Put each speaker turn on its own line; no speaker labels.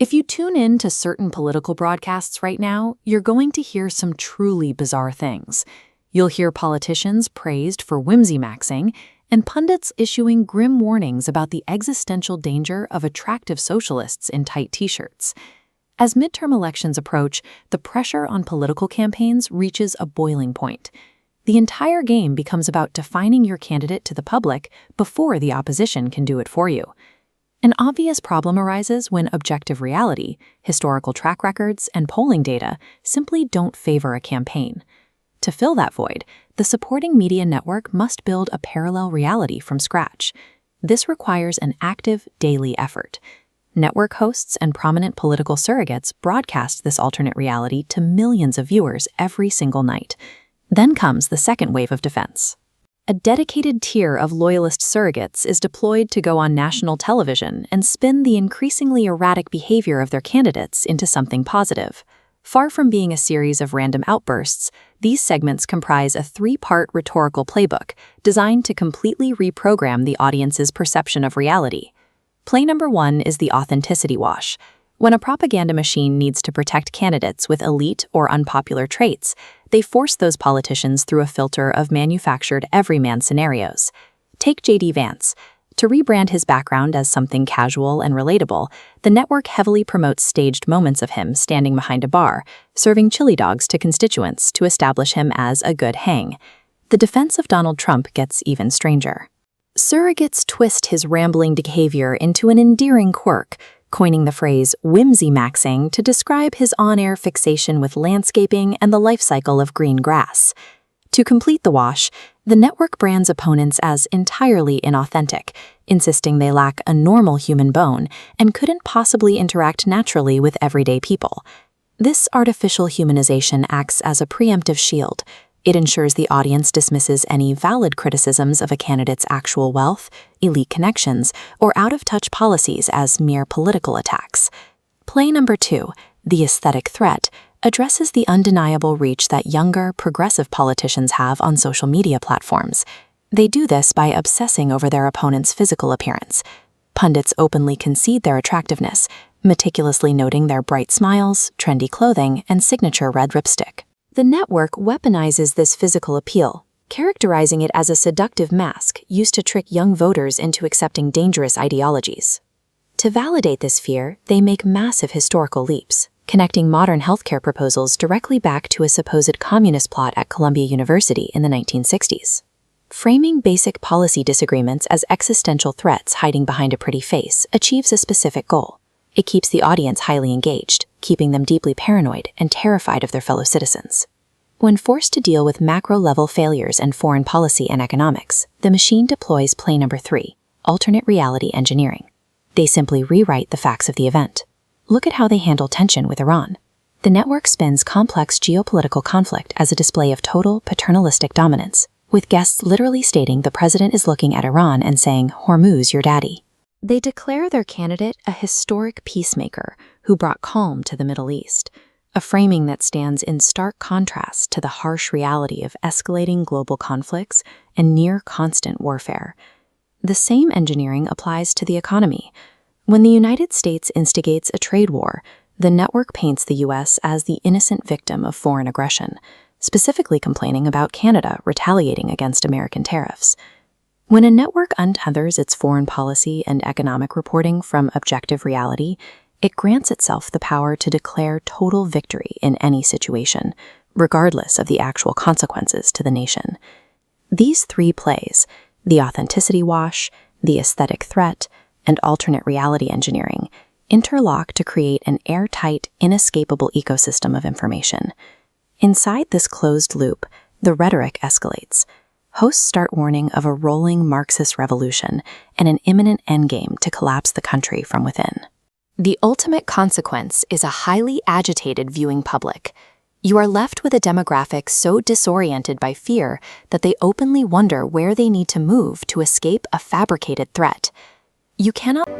If you tune in to certain political broadcasts right now, you're going to hear some truly bizarre things. You'll hear politicians praised for whimsy-maxing and pundits issuing grim warnings about the existential danger of attractive socialists in tight t-shirts. As midterm elections approach, the pressure on political campaigns reaches a boiling point. The entire game becomes about defining your candidate to the public before the opposition can do it for you. An obvious problem arises when objective reality, historical track records, and polling data simply don't favor a campaign. To fill that void, the supporting media network must build a parallel reality from scratch. This requires an active, daily effort. Network hosts and prominent political surrogates broadcast this alternate reality to millions of viewers every single night. Then comes the second wave of defense. A dedicated tier of loyalist surrogates is deployed to go on national television and spin the increasingly erratic behavior of their candidates into something positive. Far from being a series of random outbursts, these segments comprise a three-part rhetorical playbook designed to completely reprogram the audience's perception of reality. Play number 1 is the authenticity wash. When a propaganda machine needs to protect candidates with elite or unpopular traits, they force those politicians through a filter of manufactured everyman scenarios. Take Vance. To rebrand his background as something casual and relatable, the network heavily promotes staged moments of him standing behind a bar, serving chili dogs to constituents to establish him as a good hang. The defense of Donald Trump gets even stranger. Surrogates twist his rambling behavior into an endearing quirk, coining the phrase whimsy-maxing to describe his on-air fixation with landscaping and the life cycle of green grass. To complete the wash, the network brands opponents as entirely inauthentic, insisting they lack a normal human bone and couldn't possibly interact naturally with everyday people. This artificial humanization acts as a preemptive shield. It ensures the audience dismisses any valid criticisms of a candidate's actual wealth, elite connections, or out-of-touch policies as mere political attacks. Play number 2, the aesthetic threat, addresses the undeniable reach that younger, progressive politicians have on social media platforms. They do this by obsessing over their opponent's physical appearance. Pundits openly concede their attractiveness, meticulously noting their bright smiles, trendy clothing, and signature red lipstick. The network weaponizes this physical appeal, characterizing it as a seductive mask used to trick young voters into accepting dangerous ideologies. To validate this fear, they make massive historical leaps, connecting modern healthcare proposals directly back to a supposed communist plot at Columbia University in the 1960s. Framing basic policy disagreements as existential threats hiding behind a pretty face achieves a specific goal. It keeps the audience highly engaged, keeping them deeply paranoid and terrified of their fellow citizens. When forced to deal with macro-level failures in foreign policy and economics, the machine deploys play number 3, alternate reality engineering. They simply rewrite the facts of the event. Look at how they handle tension with Iran. The network spins complex geopolitical conflict as a display of total paternalistic dominance, with guests literally stating the president is looking at Iran and saying, "Hormuz, your daddy." They declare their candidate a historic peacemaker who brought calm to the Middle East, a framing that stands in stark contrast to the harsh reality of escalating global conflicts and near-constant warfare. The same engineering applies to the economy. When the United States instigates a trade war, the network paints the U.S. as the innocent victim of foreign aggression, specifically complaining about Canada retaliating against American tariffs. When a network untethers its foreign policy and economic reporting from objective reality, it grants itself the power to declare total victory in any situation, regardless of the actual consequences to the nation. These 3 plays, the authenticity wash, the aesthetic threat, and alternate reality engineering, interlock to create an airtight, inescapable ecosystem of information. Inside this closed loop, the rhetoric escalates. Hosts start warning of a rolling Marxist revolution and an imminent endgame to collapse the country from within. The ultimate consequence is a highly agitated viewing public. You are left with a demographic so disoriented by fear that they openly wonder where they need to move to escape a fabricated threat. You cannot